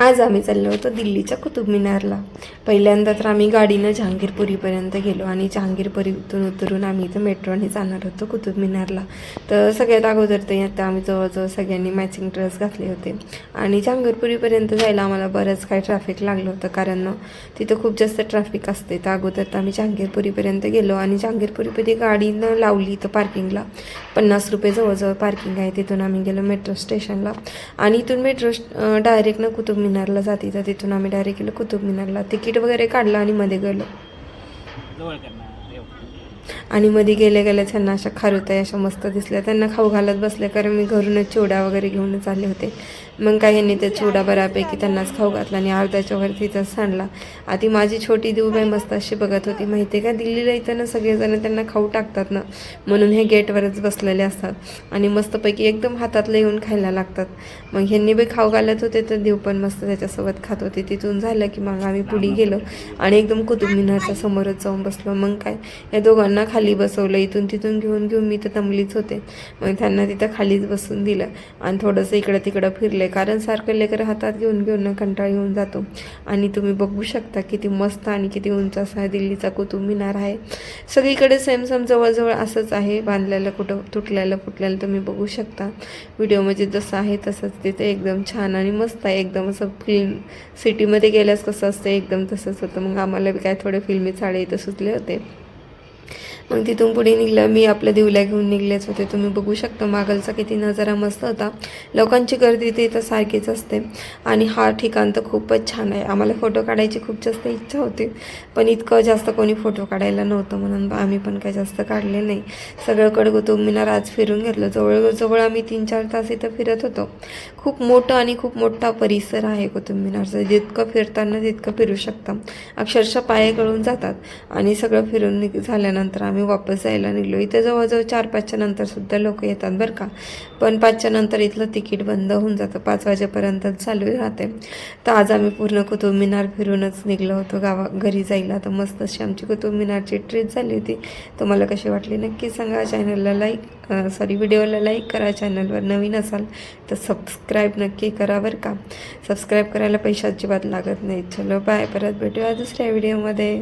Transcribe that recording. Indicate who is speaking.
Speaker 1: आज आम्ही चाललो होतो दिल्लीच्या कुतुब मिनारला। पहिल्यांदा तर आम्ही गाडीनं जहांगीरपुरीपर्यंत गेलो आणि जहांगीरपुरीतून उतरून आम्ही इथं मेट्रोने जाणार होतो कुतुब मिनारला। तर सगळ्यात अगोदर तर आता आम्ही जवळजवळ सगळ्यांनी मॅचिंग ड्रेस घातले होते आणि जहांगीरपुरीपर्यंत जायला आम्हाला बरंच काही ट्रॅफिक लागलं होतं, कारण तिथं खूप जास्त ट्रॅफिक असते। तर अगोदर तर आम्ही जहांगीरपुरीपर्यंत गेलो आणि जहांगीरपुरीमध्ये गाडीनं लावली तर पार्किंगला 50 रुपये जवळजवळ पार्किंग आहे। तिथून आम्ही गेलो मेट्रो स्टेशनला आणि इथून मेट्रो डायरेक्ट कुतुब मिनारला जाते। तर तिथून आम्ही डायरेक्ट गेलो कुतुब मिनारला, तिकीट वगैरे काढलं आणि मध्ये गेलो आणि मध्ये गेले त्यांना अशा खारुताई अशा मस्त दिसल्या, त्यांना खाऊ घालत बसले, कारण मी घरूनच चिवडा वगैरे घेऊनच आले होते। मग काही यांनी ते चिवडा बऱ्यापैकी त्यांनाच खाऊ घातला आणि अर्ध्याच्या वरती तिथंच सांडला। आधी माझी छोटी देऊबाई मस्त अशी बघत होती, माहिती आहे का, दिल्लीला इथं ना सगळेजण त्यांना खाऊ टाकतात ना, म्हणून हे गेटवरच बसलेले असतात आणि मस्तपैकी एकदम हातातलं येऊन खायला लागतात। मग ह्यांनी बी खाऊ घालत होते तर देव पण मस्त त्याच्यासोबत खात होते। तिथून झालं की मग आम्ही पुढे गेलो आणि एकदम कुतुब मिनारच्या समोरच जाऊन बसलो। मग काय या दोघांना खाली बसवलं, इथून तिथून घेऊन मी तर दमलीच होते, मग त्यांना तिथं खालीच बसून दिलं आणि थोडंसं इकडं तिकडं फिरले, कारण सारखं लेकरं हातात घेऊन कंटाळ येऊन जातो। आणि तुम्ही बघू शकता किती मस्त आणि किती उंच असा दिल्लीचा कुतुब मिनार आहे। सगळीकडे सेम जवळजवळ असंच आहे, बांधलेलं कुठं तुटलेलं फुटलेलं तुम्ही बघू शकता। व्हिडिओमध्ये जसं आहे तसंच तिथे एकदम छान आणि मस्त आहे, एकदम असं फिल्म सिटीमध्ये गेल्यास कसं असतं एकदम तसंच होतं। मग आम्हाला बी काय थोडे फिल्मी साडे इथं सुचले होते। मग तिथून पुढे निघलं, मी आपल्या देवला घेऊन निघलेच होते। तुम्ही बघू शकता मागलचा किती नजारा मस्त होता, लोकांची गर्दी इथं सारखीच असते आणि हा ठिकाण तर खूपच छान आहे। आम्हाला फोटो काढायची खूप जास्त इच्छा होती, पण इतकं जास्त कोणी फोटो काढायला नव्हतं, म्हणून आम्ही पण काही जास्त काढले नाही। सगळीकडे कुतुब मिनार आज फिरून घेतलं, जवळजवळ आम्ही 3-4 तास इथं फिरत होतो। खूप मोठं आणि खूप मोठा परिसर आहे कुतुब मिनारचा, जितकं फिरताना तितकं फिरू शकता, अक्षरशः पाय गळून जातात। आणि सगळं फिरून झाल्यानंतर आम्ही वापस जायला निघलो। इथे जवळजवळ 4-5च्या नंतर सुद्धा लोक येतात बरं का, पण 5च्या नंतर इथलं तिकीट बंद होऊन जातं, 5 वाजेपर्यंत चालू राहते। तर आज आम्ही पूर्ण कुतुब मिनार फिरूनच निघलो होतो घरी जायला। तर मस्त अशी आमची कुतुब मिनारची ट्रिप झाली होती। तुम्हाला कशी वाटली नक्की सांगा। व्हिडिओला लाईक करा, चॅनलवर नवीन असाल तर सबस्क्राईब नक्की करा बरं का, सबस्क्राईब करायला पैसे अजिबात लागत नाही। चलो बाय, परत भेटूया दुसऱ्या व्हिडिओमध्ये।